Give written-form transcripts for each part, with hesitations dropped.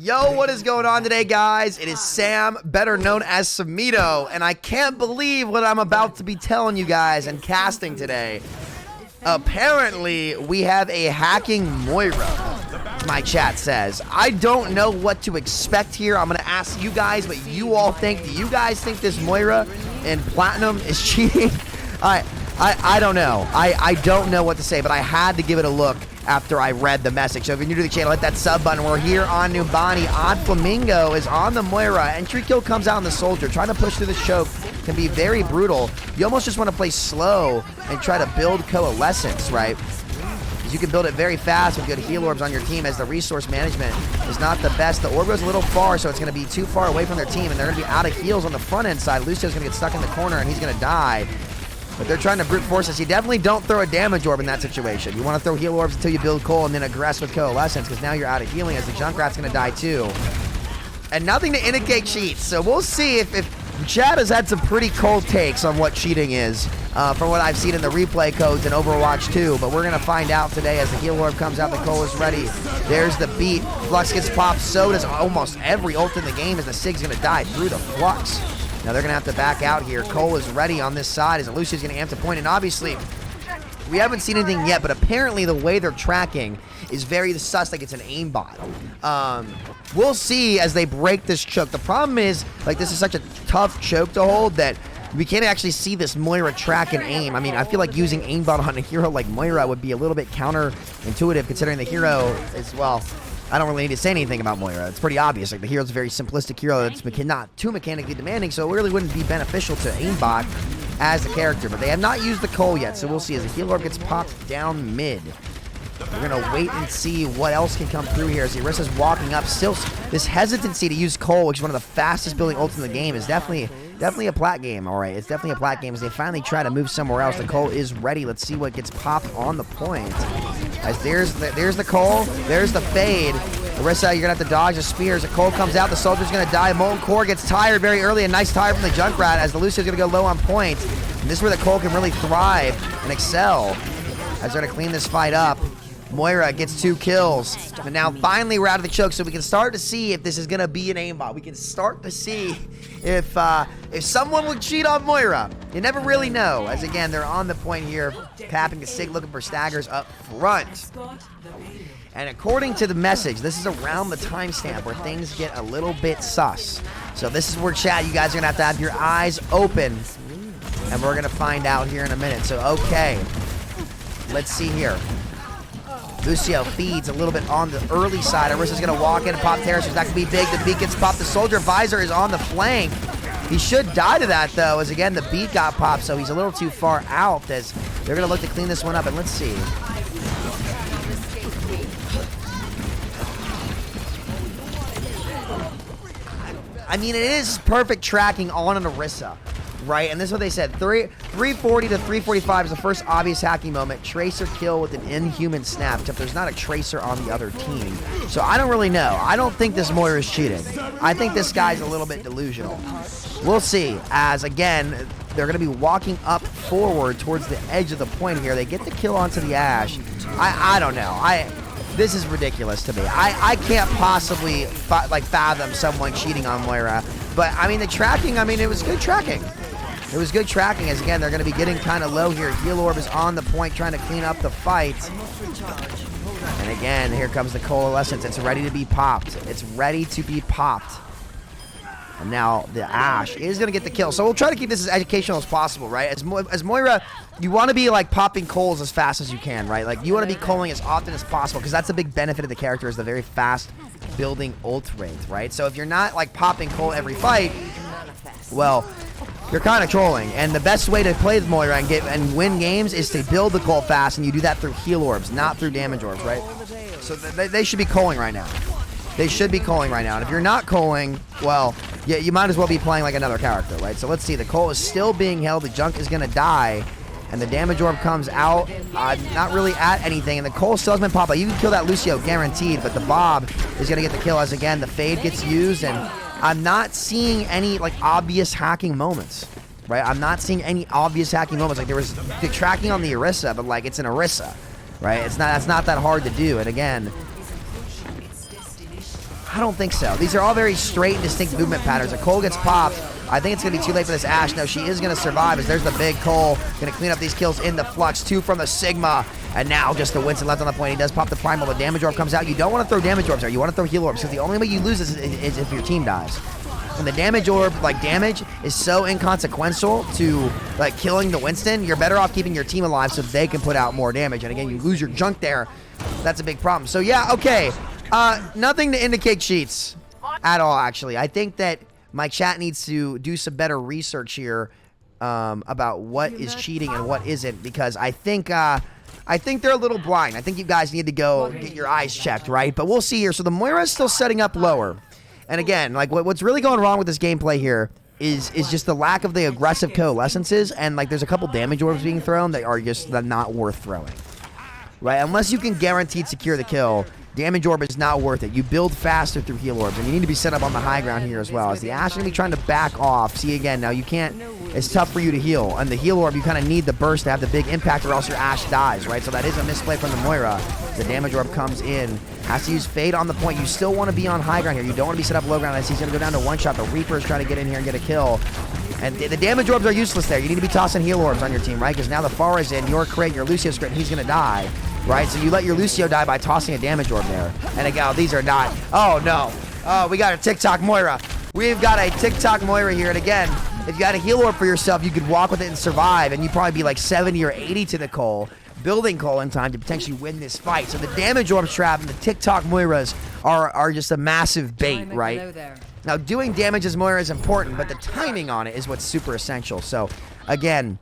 Yo, what is going on today, guys? It is Sam, better known as Samito, and I can't believe what I'm about to be telling you guys and casting today. Apparently, we have a hacking Moira, my chat says. I don't know what to expect here. I'm going to ask you guys what you all think. Do you guys think this Moira in Platinum is cheating? I don't know. I don't know what to say, but I had to give it a look after I read the message. So if you're new to the channel, hit that sub button. We're here on Numbani. Odd Flamingo is on the Moira. Entry kill comes out on the Soldier. Trying to push through the choke can be very brutal. You almost just want to play slow and try to build coalescence, right? Because you can build it very fast with good heal orbs on your team, as the resource management is not the best. The orb goes a little far, so it's going to be too far away from their team, and they're going to be out of heals on the front end side. Lucio's going to get stuck in the corner, and he's going to die. But they're trying to brute force us. You definitely don't throw a damage orb in that situation. You want to throw heal orbs until you build coal and then aggress with coalescence, because now you're out of healing, as the Junkrat's going to die too. And nothing to indicate cheats. So we'll see if Chad has had some pretty cold takes on what cheating is from what I've seen in the replay codes in Overwatch 2. But we're going to find out today as the heal orb comes out. The coal is ready. There's the beat. Flux gets popped. So does almost every ult in the game, as the Sig's going to die through the Flux. Now they're going to have to back out here. Cole is ready on this side as Lucia's going to amp to point. And obviously, we haven't seen anything yet, but apparently the way they're tracking is very sus, like it's an aimbot. We'll see as they break this choke. The problem is, like, this is such a tough choke to hold that we can't actually see this Moira track and aim. I mean, I feel like using aimbot on a hero like Moira would be a little bit counterintuitive, considering the hero is, well, I don't really need to say anything about Moira. It's pretty obvious. Like, the hero's a very simplistic hero that's not too mechanically demanding, so it really wouldn't be beneficial to aimbot as the character. But they have not used the coal yet, so we'll see as the heal orb gets popped down mid. We're going to wait and see what else can come through here as the Orisa's walking up. Still, this hesitancy to use coal, which is one of the fastest building ults in the game, is definitely a plat game. All right, it's definitely a plat game as they finally try to move somewhere else. The coal is ready. Let's see what gets popped on the point. As there's the coal, there's the fade. Orisa, you're going to have to dodge the spears. The coal comes out. The Soldier's going to die. Molten Core gets tired very early. A nice tire from the Junkrat as the Lucio's going to go low on point. And this is where the coal can really thrive and excel as they're going to clean this fight up. Moira gets 2 kills. But now finally we're out of the choke, so we can start to see if this is going to be an aimbot. We can start to see if someone will cheat on Moira. You never really know. As again, they're on the point here, tapping the Sig, looking for staggers up front. And according to the message, this is around the timestamp where things get a little bit sus. So this is where, chat, you guys are going to have your eyes open. And we're going to find out here in a minute. So, okay. Let's see here. Lucio feeds a little bit on the early side. Orisa's going to walk in and pop terracers. That could be big. The beat gets popped. The Soldier Visor is on the flank. He should die to that, though, as, again, the beat got popped, so he's a little too far out as they're going to look to clean this one up. And let's see. I mean, it is perfect tracking on an Orisa, right? And this is what they said. 340 to 345 is the first obvious hacking moment. Tracer kill with an inhuman snap, except there's not a Tracer on the other team. So I don't really know. I don't think this Moira is cheating. I think this guy's a little bit delusional. We'll see, as, again, they're going to be walking up forward towards the edge of the point here. They get the kill onto the Ash. I don't know. This is ridiculous to me. I can't possibly fathom someone cheating on Moira. But, I mean, the tracking, I mean, it was good tracking. It was good tracking, as, again, they're going to be getting kind of low here. Heal Orb is on the point, trying to clean up the fight. And, again, here comes the Coalescence. It's ready to be popped. It's ready to be popped. And now the Ash is going to get the kill. So we'll try to keep this as educational as possible, right? As Moira, you want to be, like, popping coals as fast as you can, right? Like, you want to be coaling as often as possible, because that's a big benefit of the character, is the very fast building ult rate, right? So if you're not, like, popping coal every fight, well, you're kind of trolling. And the best way to play with Moira and win games is to build the coal fast, and you do that through heal orbs, not through damage orbs, right? So they should be coaling right now. They should be coaling right now. And if you're not coaling, well, yeah, you might as well be playing like another character, right? So let's see. The coal is still being held. The Junk is going to die. And the damage orb comes out. Not really at anything. And the coal still hasn't been popped. You can kill that Lucio, guaranteed. But the Bob is going to get the kill as, again, the fade gets used. And I'm not seeing any, like, obvious hacking moments, right? I'm not seeing any obvious hacking moments. Like, there was the tracking on the Orisa, but, like, it's an Orisa, right? That's not that hard to do. And, again, I don't think so. These are all very straight and distinct movement patterns. If Cole gets popped, I think it's going to be too late for this Ashe. No, she is going to survive as there's the big Cole. Going to clean up these kills in the Flux. 2 from the Sigma. And now just the Winston left on the point. He does pop the Primal. The damage orb comes out. You don't want to throw damage orbs there. You want to throw heal orbs because the only way you lose is if your team dies. And the damage orb, like damage, is so inconsequential to like killing the Winston. You're better off keeping your team alive so they can put out more damage. And again, you lose your junk there. That's a big problem. So yeah, okay. Nothing to indicate cheats at all, actually. I think that my chat needs to do some better research here about what is cheating and what isn't, because I think they're a little blind. I think you guys need to go get your eyes checked, right? But we'll see here. So the Moira is still setting up lower. And again, like what's really going wrong with this gameplay here is just the lack of the aggressive coalescences, and like there's a couple damage orbs being thrown that are just not worth throwing. Right? Unless you can guaranteed secure the kill, damage orb is not worth it. You build faster through heal orbs, and you need to be set up on the high ground here as well. As the Ashe is going to be trying to back off. See, again, now you can't, it's tough for you to heal. And the heal orb, you kind of need the burst to have the big impact, or else your Ashe dies, right? So that is a misplay from the Moira. The damage orb comes in. Has to use Fade on the point. You still want to be on high ground here. You don't want to be set up low ground as he's going to go down to one shot. The Reaper is trying to get in here and get a kill. And the damage orbs are useless there. You need to be tossing heal orbs on your team, right? Because now the Pharah is in, your crit, your Lucio's crit, and he's going to die. Right, so you let your Lucio die by tossing a damage orb there. And again, these are not. Oh no! Oh, we got a TikTok Moira. We've got a TikTok Moira here. And again, if you got a heal orb for yourself, you could walk with it and survive, and you'd probably be like 70 or 80 to the Cole, building Cole in time to potentially win this fight. So the damage orb trap and the TikTok Moiras are just a massive bait, right? Now, doing damage as Moira is important, but the timing on it is what's super essential. So again,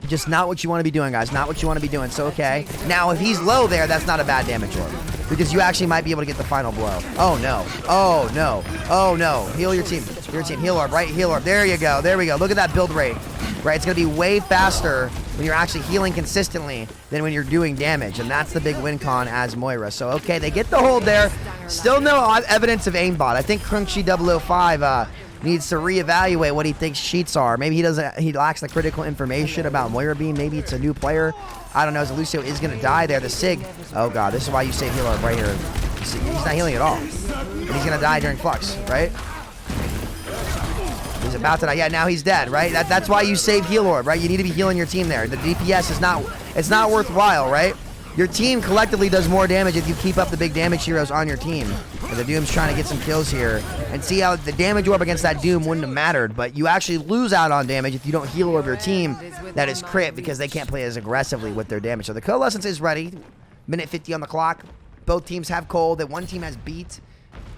just not what you want to be doing, guys. Not what you want to be doing. So, okay. Now, if he's low there, that's not a bad damage orb, because you actually might be able to get the final blow. Oh, no. Oh, no. Oh, no. Heal your team. Your team. Heal orb, right? Heal orb. There you go. There we go. Look at that build rate, right? It's going to be way faster when you're actually healing consistently than when you're doing damage, and that's the big win con as Moira. So, okay, they get the hold there. Still no evidence of aimbot. I think Crunchy005 needs to reevaluate what he thinks cheats are. Maybe he lacks the critical information about Moira being, maybe it's a new player. I don't know, as Lucio is gonna die there. The Sig, oh god, this is why you save heal orb right here. See, he's not healing at all. And he's gonna die during Flux, right? He's about to die. Yeah, now he's dead, right? That's why you save heal orb, right? You need to be healing your team there. The DPS is not worthwhile, right? Your team collectively does more damage if you keep up the big damage heroes on your team. And the Doom's trying to get some kills here. And see how the damage orb against that Doom wouldn't have mattered, but you actually lose out on damage if you don't heal orb your team that is crit, because they can't play as aggressively with their damage. So the Coalescence is ready. Minute 50 on the clock. Both teams have cold. That one team has beat.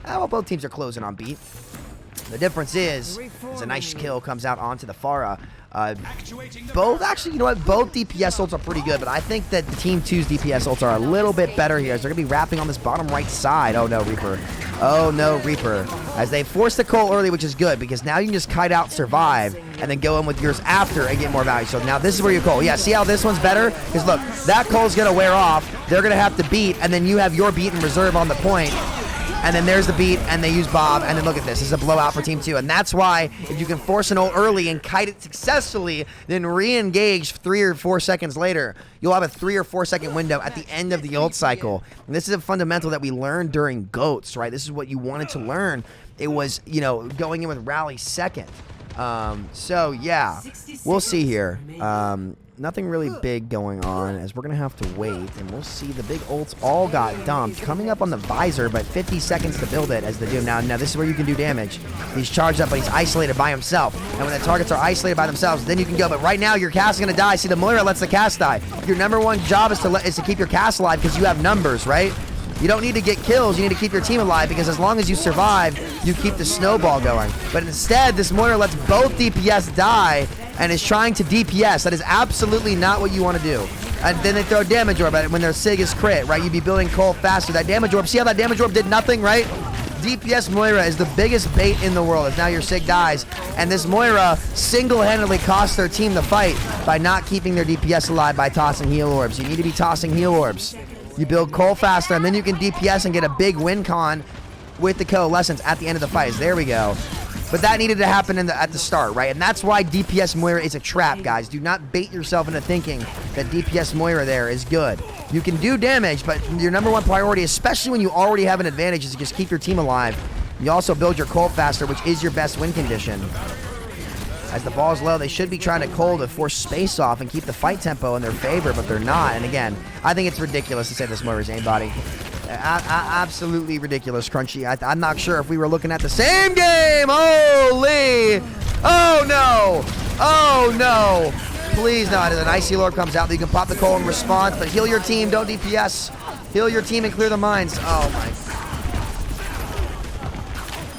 Well, both teams are closing on beat. The difference is a nice kill comes out onto the Pharah. Both, actually, you know what? Both DPS ults are pretty good, but I think that Team 2's DPS ults are a little bit better here, as they're going to be wrapping on this bottom right side. Oh, no, Reaper. Oh, no, Reaper. As they force the Cole early, which is good, because now you can just kite out, survive, and then go in with yours after and get more value. So now this is where you Cole. Yeah, see how this one's better? Because, look, that Cole's going to wear off. They're going to have to beat, and then you have your beat in reserve on the point. And then there's the beat, and they use Bob, and then look at this. This is a blowout for Team 2, and that's why if you can force an ult early and kite it successfully, then re-engage 3 or 4 seconds later, you'll have a 3 or 4 second window at the end of the ult cycle. And this is a fundamental that we learned during GOATs, right? This is what you wanted to learn. It was, you know, going in with Rally second. So, yeah, we'll see here. Nothing really big going on, as we're going to have to wait, and we'll see. The big ults all got dumped. Coming up on the visor, but 50 seconds to build it as the Doom. Now this is where you can do damage. He's charged up, but he's isolated by himself. And when the targets are isolated by themselves, then you can go. But right now, your cast is going to die. See, the Moira lets the cast die. Your number one job is to keep your cast alive, because you have numbers, right? You don't need to get kills, you need to keep your team alive, because as long as you survive, you keep the snowball going. But instead, this Moira lets both DPS die and is trying to DPS. That is absolutely not what you want to do. And then they throw damage orb at it when their Sig is crit, right? You'd be building Cole faster. That damage orb, see how that damage orb did nothing, right? DPS Moira is the biggest bait in the world, as now your Sig dies. And this Moira single-handedly costs their team the fight by not keeping their DPS alive by tossing heal orbs. You need to be tossing heal orbs. You build Cole faster, and then you can DPS and get a big win con with the Coalescence at the end of the fight. There we go. But that needed to happen at the start, right? And that's why DPS Moira is a trap, guys. Do not bait yourself into thinking that DPS Moira there is good. You can do damage, but your number one priority, especially when you already have an advantage, is to just keep your team alive. You also build your Colt faster, which is your best win condition. As the ball's low, they should be trying to Colt to force space off and keep the fight tempo in their favor, but they're not. And again, I think it's ridiculous to say this Moira's aimbotting. Absolutely ridiculous, Crunchy. I'm not sure if we were looking at the same game. Holy! Oh no! Oh no! Please no. An Icy Lord comes out that you can pop the Colt in response, but heal your team, don't DPS. Heal your team and clear the mines. Oh my.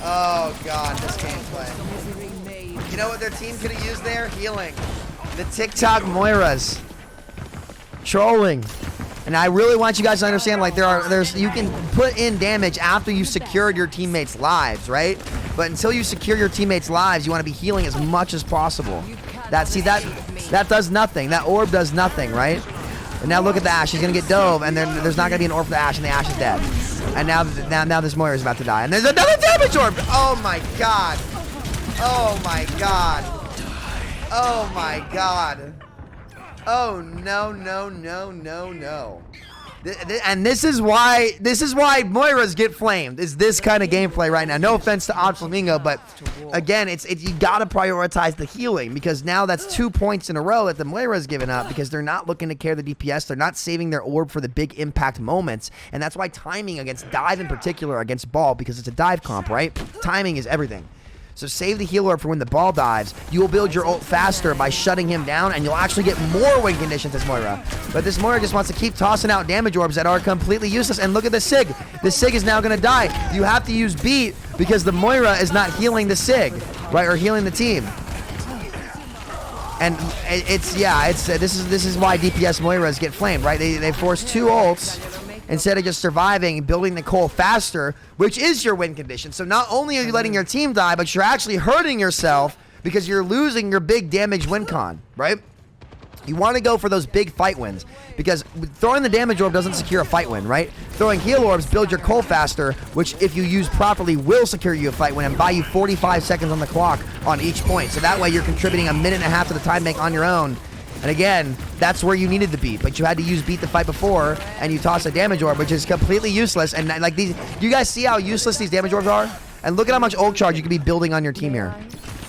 Oh god, this gameplay. You know what their team could have used there? Healing. The TikTok Moiras. Trolling. And I really want you guys to understand, like, you can put in damage after you've secured your teammates' lives, right? But until you secure your teammates' lives, you want to be healing as much as possible. That does nothing. That orb does nothing, right? And now look at the Ashe. She's gonna get dove, and then there's not gonna be an orb for the Ashe, and the Ashe is dead. And now this Moira is about to die, and there's another damage orb. Oh my god. Oh my god. Oh my god. Oh no no no no no. And this is why Moiras get flamed. Is this kind of gameplay right now? No offense to Odd Flamingo, but again, you gotta prioritize the healing, because now that's 2 points in a row that the Moira's given up because they're not looking to carry the DPS. They're not saving their orb for the big impact moments, and that's why timing against dive in particular against ball, because it's a dive comp, right? Timing is everything. So save the heal orb for when the ball dives. You will build your ult faster by shutting him down, and you'll actually get more win conditions as Moira. But this Moira just wants to keep tossing out damage orbs that are completely useless. And look at the Sig. The Sig is now going to die. You have to use beat because the Moira is not healing the Sig, right, or healing the team. And this is why DPS Moiras get flamed, right? They force 2 ults instead of just surviving and building the Colt faster, which is your win condition. So not only are you letting your team die, but you're actually hurting yourself because you're losing your big damage win con, right? You want to go for those big fight wins, because throwing the damage orb doesn't secure a fight win, right? Throwing heal orbs build your Colt faster, which if you use properly will secure you a fight win and buy you 45 seconds on the clock on each point. So that way you're contributing a minute and a half to the time bank on your own. And again, that's where you needed to beat, but you had to use beat the fight before, and you toss a damage orb, which is completely useless. And like these, you guys see how useless these damage orbs are? And look at how much ult charge you could be building on your team here.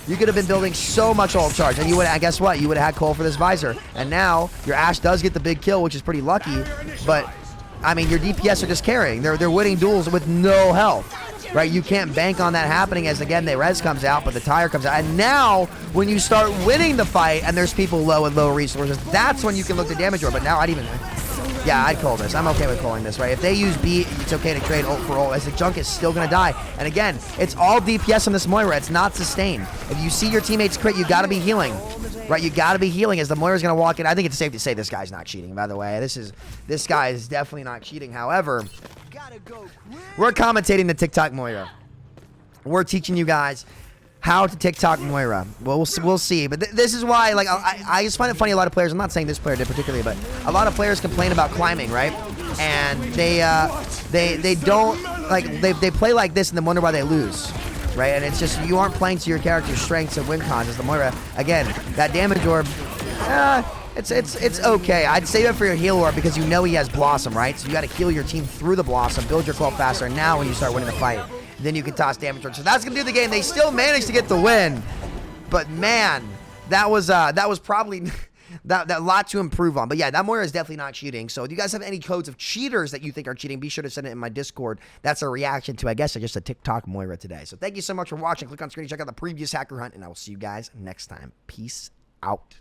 You could have been building so much ult charge, and you would, guess what? You would have had Cole for this visor. And now your Ashe does get the big kill, which is pretty lucky. But I mean, your DPS are just carrying. They're winning duels with no health. Right, you can't bank on that happening as, again, the res comes out, but the tire comes out. And now, when you start winning the fight and there's people low and low resources, that's when you can look to damage orb. But now I'd call this. I'm okay with calling this, right? If they use beat, it's okay to trade ult for ult, as the junk is still going to die. And again, it's all DPS on this Moira. It's not sustained. If you see your teammates crit, you got to be healing. Right, you got to be healing as the Moira's going to walk in. I think it's safe to say this guy's not cheating, by the way. This guy is definitely not cheating. However, we're commentating the TikTok Moira. We're teaching you guys how to TikTok Moira. Well, we'll see. But this is why, like, I just find it funny. A lot of players, I'm not saying this player did particularly, but a lot of players complain about climbing, right? And they don't, like, they play like this and then wonder why they lose. Right, and it's just you aren't playing to your character's strengths and win cons. As the Moira, again, that damage orb, it's okay. I'd save it for your heal orb because you know he has Blossom, right? So you got to heal your team through the Blossom, build your Colt faster, and now when you start winning the fight, then you can toss damage orb. So that's gonna do the game. They still managed to get the win, but man, that was probably. That lot to improve on. But yeah, that Moira is definitely not cheating. So if you guys have any codes of cheaters that you think are cheating, be sure to send it in my Discord. That's a reaction to, I guess, just a TikTok Moira today. So thank you so much for watching. Click on screen, check out the previous hacker hunt, and I will see you guys next time. Peace out.